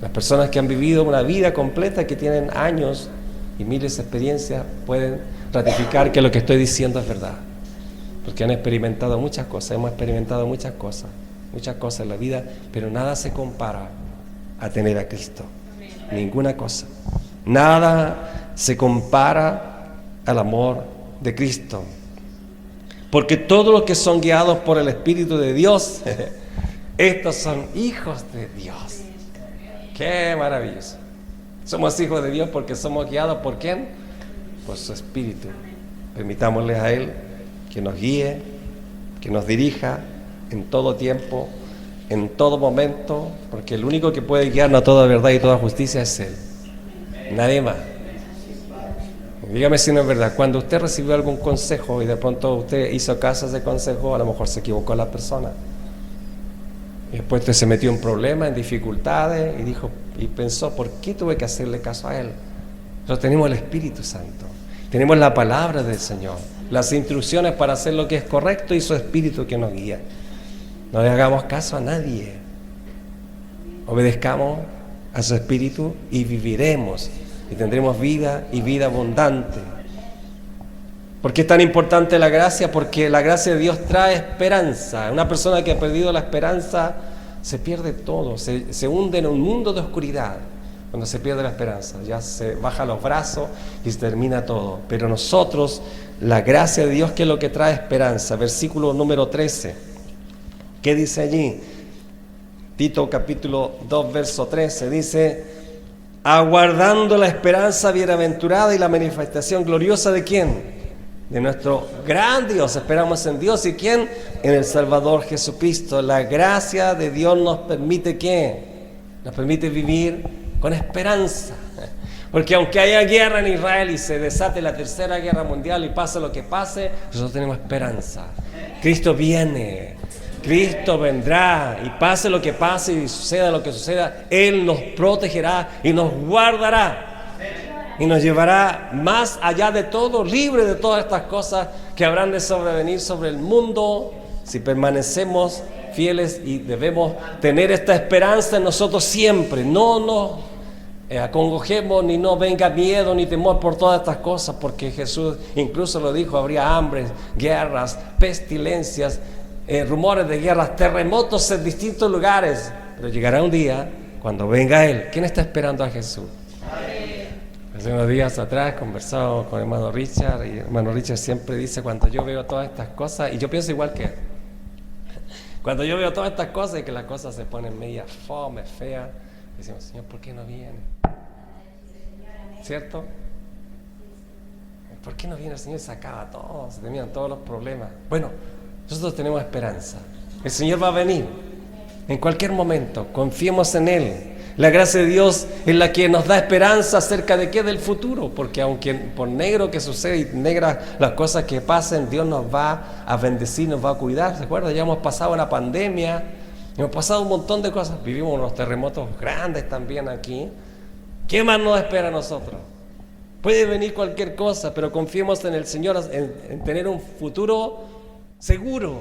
A: Las personas que han vivido una vida completa, que tienen años y miles de experiencias, pueden ratificar que lo que estoy diciendo es verdad, porque han experimentado muchas cosas. Hemos experimentado muchas cosas en la vida, pero nada se compara a tener a Cristo. Ninguna cosa. Nada se compara al amor de Cristo. Porque todos los que son guiados por el Espíritu de Dios, estos son hijos de Dios. ¡Qué maravilloso! Somos hijos de Dios porque somos guiados ¿por quién? Por su Espíritu. Permitámosle a Él que nos guíe, que nos dirija en todo tiempo, en todo momento, porque el único que puede guiarnos a toda verdad y toda justicia es Él. Nadie más. Dígame si no es verdad. Cuando usted recibió algún consejo y de pronto usted hizo caso a ese consejo, a lo mejor se equivocó la persona. Y después usted se metió en problemas, en dificultades y pensó, ¿por qué tuve que hacerle caso a él? Nosotros tenemos el Espíritu Santo, tenemos la palabra del Señor, las instrucciones para hacer lo que es correcto y su Espíritu que nos guía. No le hagamos caso a nadie. Obedezcamos a su Espíritu y viviremos. Y tendremos vida y vida abundante. ¿Por qué es tan importante la gracia? Porque la gracia de Dios trae esperanza. Una persona que ha perdido la esperanza se pierde todo, se hunde en un mundo de oscuridad. Cuando se pierde la esperanza, ya se baja los brazos y se termina todo. Pero nosotros, la gracia de Dios, ¿qué es lo que trae esperanza? Versículo número 13. ¿Qué dice allí? Tito capítulo 2, verso 13, dice: aguardando la esperanza bienaventurada y la manifestación gloriosa ¿de quién? De nuestro gran Dios. Esperamos en Dios. ¿Y quién? En el Salvador Jesucristo. La gracia de Dios nos permite ¿qué? Nos permite vivir con esperanza. Porque aunque haya guerra en Israel y se desate la tercera guerra mundial y pase lo que pase, nosotros tenemos esperanza. Cristo viene. Cristo vendrá y pase lo que pase y suceda lo que suceda, Él nos protegerá y nos guardará y nos llevará más allá de todo, libre de todas estas cosas que habrán de sobrevenir sobre el mundo si permanecemos fieles, y debemos tener esta esperanza en nosotros siempre. No nos acongojemos ni no venga miedo ni temor por todas estas cosas, porque Jesús incluso lo dijo: habría hambres, guerras, pestilencias, rumores de guerras, terremotos en distintos lugares, pero llegará un día cuando venga Él. ¿Quién está esperando a Jesús? Hace unos días atrás conversaba con hermano Richard, y hermano Richard siempre dice: cuando yo veo todas estas cosas, y yo pienso igual que él, cuando yo veo todas estas cosas y que las cosas se ponen media fome, feas, decimos: Señor, ¿por qué no viene? ¿Cierto? ¿Por qué no viene el Señor? Se acaba todo, se terminan todos los problemas. Bueno, nosotros tenemos esperanza. El Señor va a venir en cualquier momento. Confiemos en Él. La gracia de Dios es la que nos da esperanza acerca de qué, del futuro. Porque aunque por negro que suceda y negras las cosas que pasen, Dios nos va a bendecir, nos va a cuidar. ¿Se acuerdan? Ya hemos pasado una pandemia, hemos pasado un montón de cosas. Vivimos unos terremotos grandes también aquí. ¿Qué más nos espera a nosotros? Puede venir cualquier cosa, pero confiemos en el Señor, en tener un futuro seguro.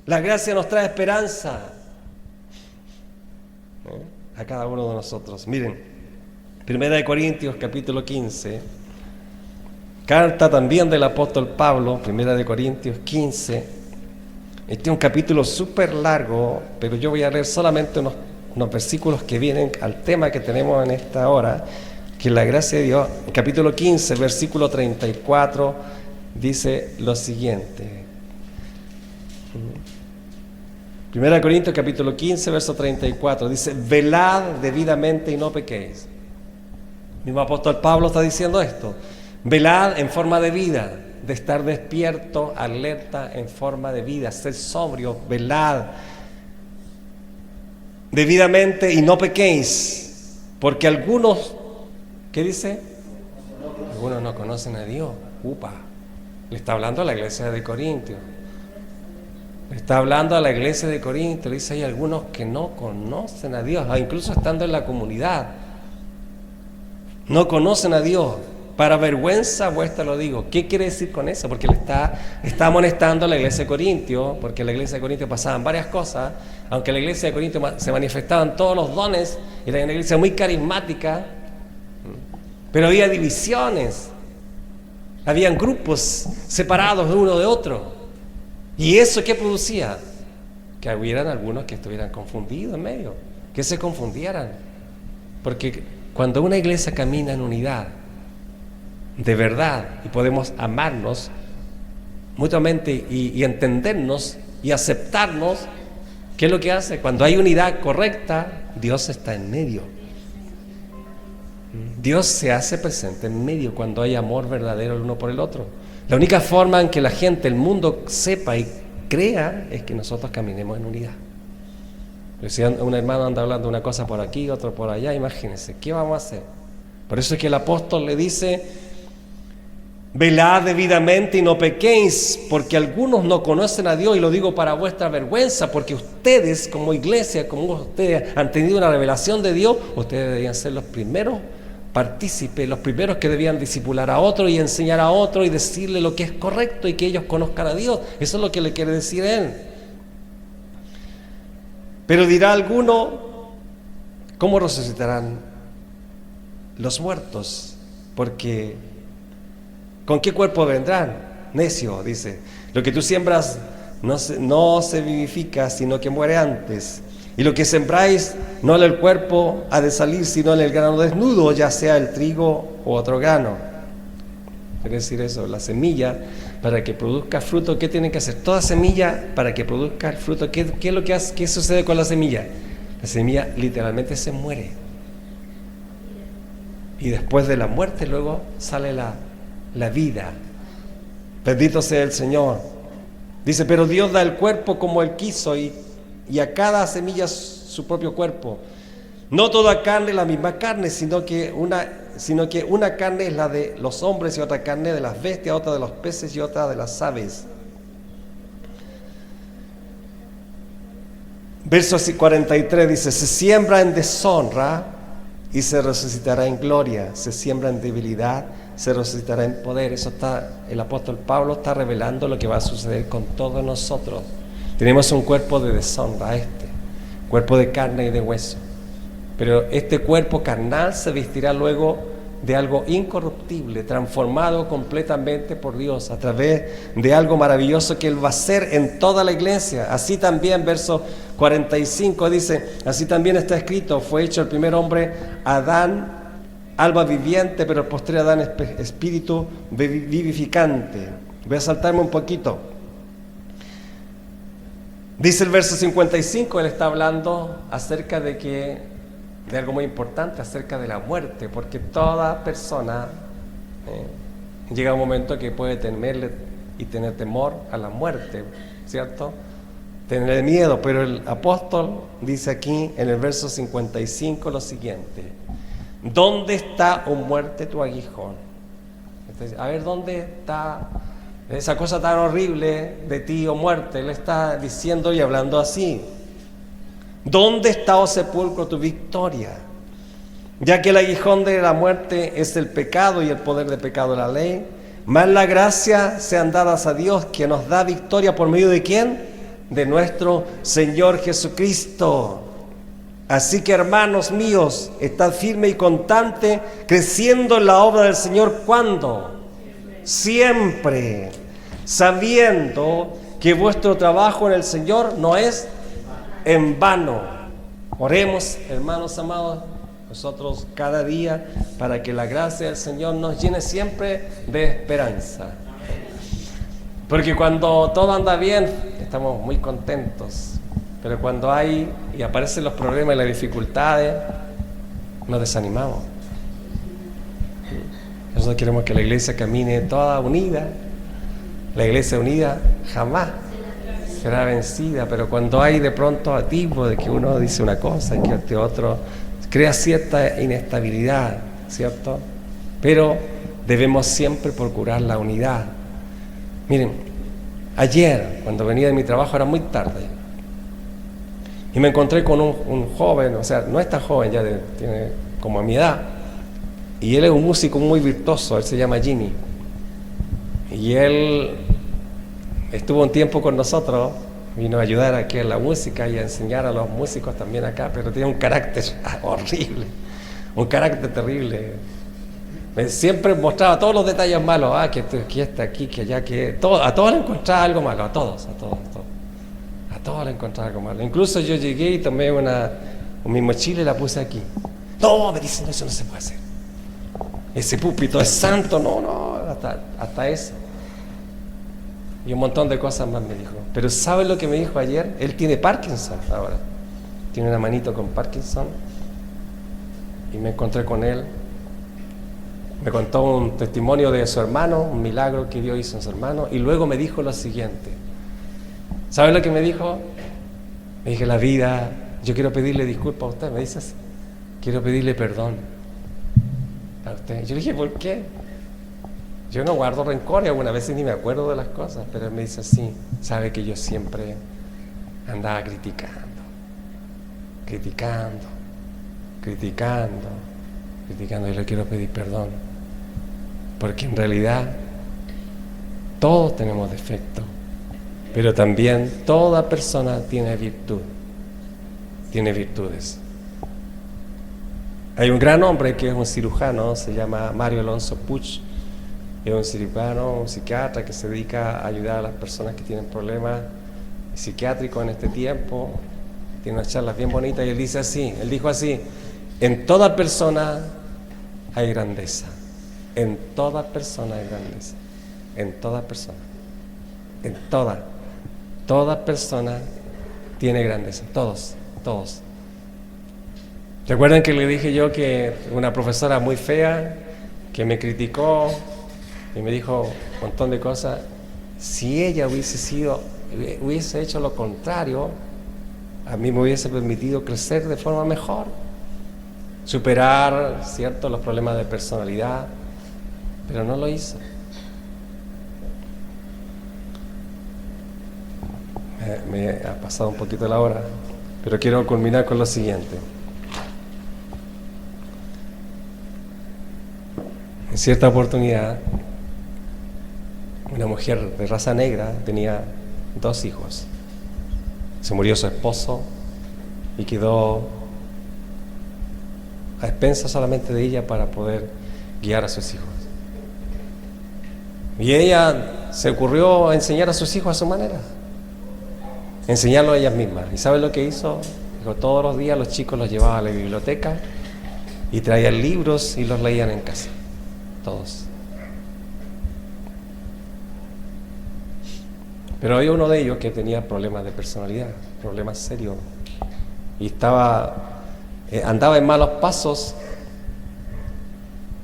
A: La gracia nos trae esperanza a cada uno de nosotros. Miren, 1 Corintios capítulo 15, Carta también del apóstol Pablo, 1 Corintios 15. Este es un capítulo súper largo, pero yo voy a leer solamente unos versículos que vienen al tema que tenemos en esta hora, que es la gracia de Dios. Capítulo 15, versículo 34, dice lo siguiente. 1 Corintios capítulo 15, verso 34, dice: velad debidamente y no pequéis. El mismo apóstol Pablo está diciendo esto. Velad en forma de vida, de estar despierto, alerta en forma de vida, ser sobrio, velad debidamente y no pequéis, porque algunos, ¿qué dice? Algunos no conocen a Dios. Upa, le está hablando a la iglesia de Corintios. Le está hablando a la iglesia de Corintios. Le dice: hay algunos que no conocen a Dios, incluso estando en la comunidad. No conocen a Dios. Para vergüenza vuestra lo digo. ¿Qué quiere decir con eso? Porque le está amonestando a la iglesia de Corintios, porque en la iglesia de Corintios pasaban varias cosas. Aunque en la iglesia de Corintios se manifestaban todos los dones, era una iglesia muy carismática, pero había divisiones, habían grupos separados de uno de otro. ¿Y eso qué producía? Que hubieran algunos que estuvieran confundidos en medio, que se confundieran. Porque cuando una iglesia camina en unidad, de verdad, y podemos amarnos mutuamente y entendernos y aceptarnos, ¿qué es lo que hace? Cuando hay unidad correcta, Dios está en medio. Dios se hace presente en medio cuando hay amor verdadero el uno por el otro. La única forma en que la gente, el mundo sepa y crea es que nosotros caminemos en unidad. Si un hermano anda hablando una cosa por aquí, otro por allá, imagínense, ¿qué vamos a hacer? Por eso es que el apóstol le dice: velad debidamente y no pequéis, porque algunos no conocen a Dios, y lo digo para vuestra vergüenza, porque ustedes como iglesia, como ustedes han tenido una revelación de Dios, ustedes deberían ser los primeros partícipes, los primeros que debían discipular a otro y enseñar a otro y decirle lo que es correcto y que ellos conozcan a Dios. Eso es lo que le quiere decir él. Pero dirá alguno: ¿cómo resucitarán los muertos? Porque ¿con qué cuerpo vendrán? Necio, dice. Lo que tú siembras no se vivifica, sino que muere antes. Y lo que sembráis, no en el cuerpo ha de salir, sino en el grano desnudo, ya sea el trigo o otro grano. Quiere decir eso, la semilla, para que produzca fruto, ¿qué tiene que hacer? Toda semilla, para que produzca el fruto, ¿qué es lo que hace? ¿Qué sucede con la semilla? La semilla literalmente se muere. Y después de la muerte luego sale la vida. Bendito sea el Señor. Dice: pero Dios da el cuerpo como Él quiso, y a cada semilla su propio cuerpo. No toda carne es la misma carne, sino que una carne es la de los hombres, y otra carne de las bestias, otra de los peces y otra de las aves. Verso 43 dice: se siembra en deshonra y se resucitará en gloria, se siembra en debilidad, se resucitará en poder. Eso el apóstol Pablo está revelando lo que va a suceder con todos nosotros. Tenemos un cuerpo de deshonra, cuerpo de carne y de hueso, pero este cuerpo carnal se vestirá luego de algo incorruptible, transformado completamente por Dios a través de algo maravilloso que Él va a hacer en toda la iglesia. Así también, verso 45 dice: así también está escrito: fue hecho el primer hombre Adán, alma viviente, pero el postre Adán espíritu vivificante. Voy a saltarme un poquito. Dice el verso 55, él está hablando acerca de algo muy importante, acerca de la muerte, porque toda persona llega un momento que puede temerle y tener temor a la muerte, ¿cierto? Tener miedo, pero el apóstol dice aquí en el verso 55 lo siguiente: ¿dónde está, oh muerte, tu aguijón? Entonces, a ver, ¿dónde está esa cosa tan horrible de ti, oh muerte? Él está diciendo y hablando así: ¿dónde está, oh sepulcro, tu victoria? Ya que el aguijón de la muerte es el pecado, y el poder del pecado la ley, más la gracia sean dadas a Dios, que nos da victoria por medio de ¿quién? De nuestro Señor Jesucristo. Así que, hermanos míos, estad firme y constante, creciendo en la obra del Señor. ¿Cuándo? siempre, sabiendo que vuestro trabajo en el Señor no es en vano. Oremos, hermanos amados, nosotros cada día, para que la gracia del Señor nos llene siempre de esperanza. Porque cuando todo anda bien, estamos muy contentos. Pero cuando hay y aparecen los problemas y las dificultades, nos desanimamos. Nosotros queremos que la iglesia camine toda unida. La iglesia unida jamás será vencida, pero cuando hay de pronto atisbo de que uno dice una cosa y que este otro, crea cierta inestabilidad, ¿cierto? Pero debemos siempre procurar la unidad. Miren, ayer cuando venía de mi trabajo era muy tarde y me encontré con un joven, o sea, no es tan joven, ya tiene como a mi edad, y él es un músico muy virtuoso, él se llama Jimmy, y él estuvo un tiempo con nosotros, vino a ayudar aquí en la música y a enseñar a los músicos también acá, pero tiene un carácter horrible, un carácter terrible. Siempre mostraba todos los detalles malos, que está aquí, que allá, que todo, a todos le encontraba algo malo, a todos le encontraba algo malo. Incluso yo llegué y tomé mi mochila y la puse aquí. No, me dicen, eso no se puede hacer. Ese púlpito es santo, no, hasta eso. Y un montón de cosas más me dijo. Pero ¿sabe lo que me dijo ayer? Él tiene Parkinson ahora. Tiene una manito con Parkinson. Y me encontré con él. Me contó un testimonio de su hermano, un milagro que Dios hizo en su hermano. Y luego me dijo lo siguiente. ¿Sabe lo que me dijo? Me dije, la vida, yo quiero pedirle disculpas a usted. Me dice así. Quiero pedirle perdón a usted. Yo le dije, ¿por qué? Yo no guardo rencor y algunas veces ni me acuerdo de las cosas, pero él me dice así, sabe que yo siempre andaba criticando. Y le quiero pedir perdón, porque en realidad todos tenemos defectos, pero también toda persona tiene virtudes. Hay un gran hombre que es un cirujano, se llama Mario Alonso Puig. Es un cirujano, un psiquiatra que se dedica a ayudar a las personas que tienen problemas psiquiátricos en este tiempo. Tiene unas charlas bien bonitas y él dijo así, en toda persona hay grandeza. En toda persona hay grandeza. En toda persona. En toda persona tiene grandeza. Todos. ¿Recuerdan que le dije yo que una profesora muy fea que me criticó y me dijo un montón de cosas? Si ella hubiese hecho lo contrario, a mí me hubiese permitido crecer de forma mejor, superar, ¿cierto?, los problemas de personalidad, pero no lo hizo. Me ha pasado un poquito la hora, pero quiero culminar con lo siguiente. En cierta oportunidad, una mujer de raza negra tenía 2 hijos. Se murió su esposo y quedó a expensas solamente de ella para poder guiar a sus hijos. Y ella se ocurrió a enseñar a sus hijos a su manera, enseñarlo a ellas mismas. ¿Y sabe lo que hizo? Dijo, todos los días los chicos los llevaba a la biblioteca y traían libros y los leían en casa. Todos. Pero había uno de ellos que tenía problemas de personalidad, problemas serios, y andaba en malos pasos.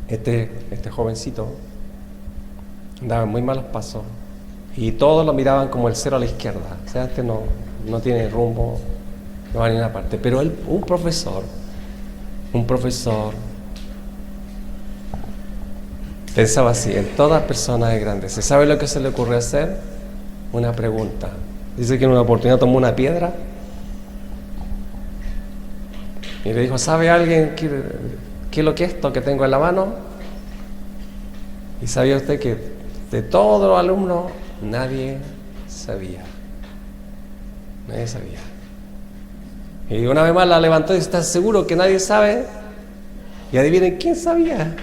A: Este jovencito andaba en muy malos pasos y todos lo miraban como el cero a la izquierda. O sea, este no tiene rumbo, no va a ninguna parte. Pero él, un profesor pensaba así, en toda persona es grande. ¿Se sabe lo que se le ocurrió hacer? Una pregunta. Dice que en una oportunidad tomó una piedra y le dijo, ¿sabe alguien qué es lo que es esto que tengo en la mano? Y sabía usted que de todos los alumnos nadie sabía. Y una vez más la levantó y dice, ¿estás seguro que nadie sabe? Y adivinen quién sabía.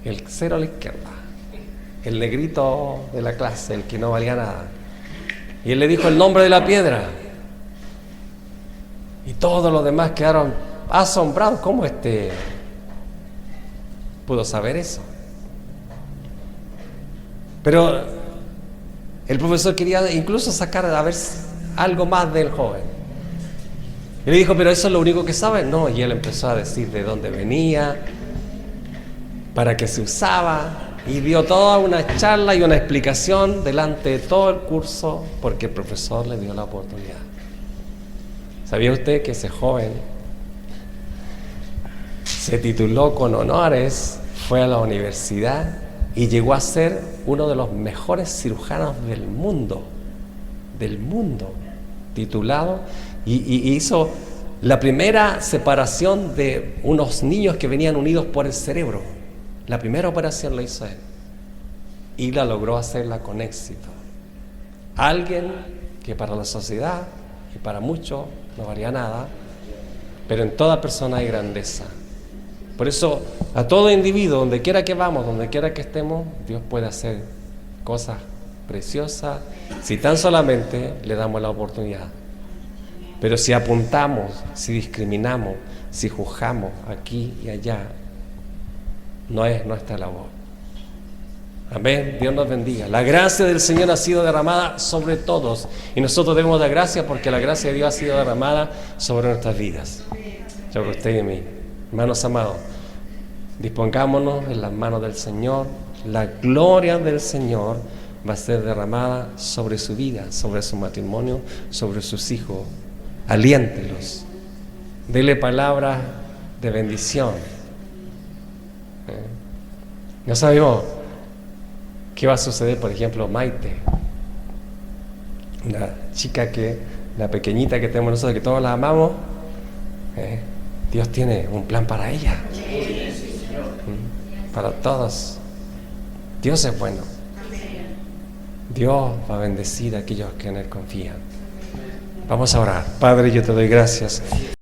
A: El cero a la izquierda. el negrito de la clase, el que no valía nada. Y él le dijo el nombre de la piedra. Y todos los demás quedaron asombrados. ¿Cómo pudo saber eso? Pero el profesor quería incluso sacar a ver algo más del joven. Y le dijo, ¿pero eso es lo único que sabe? No, y él empezó a decir de dónde venía, para qué se usaba, y dio toda una charla y una explicación delante de todo el curso, porque el profesor le dio la oportunidad. ¿Sabía usted que ese joven se tituló con honores, fue a la universidad y llegó a ser uno de los mejores cirujanos del mundo, titulado, y hizo la primera separación de unos niños que venían unidos por el cerebro? La primera operación la hizo él y la logró hacerla con éxito. Alguien que para la sociedad y para muchos no valía nada, pero en toda persona hay grandeza. Por eso, a todo individuo, donde quiera que vamos, donde quiera que estemos, Dios puede hacer cosas preciosas si tan solamente le damos la oportunidad. Pero si apuntamos, si discriminamos, si juzgamos aquí y allá, no es nuestra labor. Amén. Dios nos bendiga. La gracia del Señor ha sido derramada sobre todos y nosotros debemos dar gracias porque la gracia de Dios ha sido derramada sobre nuestras vidas, sobre usted y mí. Hermanos amados, dispongámonos en las manos del Señor. La gloria del Señor va a ser derramada sobre su vida, sobre su matrimonio, sobre sus hijos. Aliéntelos, dele palabras de bendición. No sabemos qué va a suceder, por ejemplo, Maite, la chica la pequeñita que tenemos nosotros, que todos la amamos. Dios tiene un plan para ella, para todos. Dios es bueno. Dios va a bendecir a aquellos que en Él confían. Vamos a orar. Padre, yo te doy gracias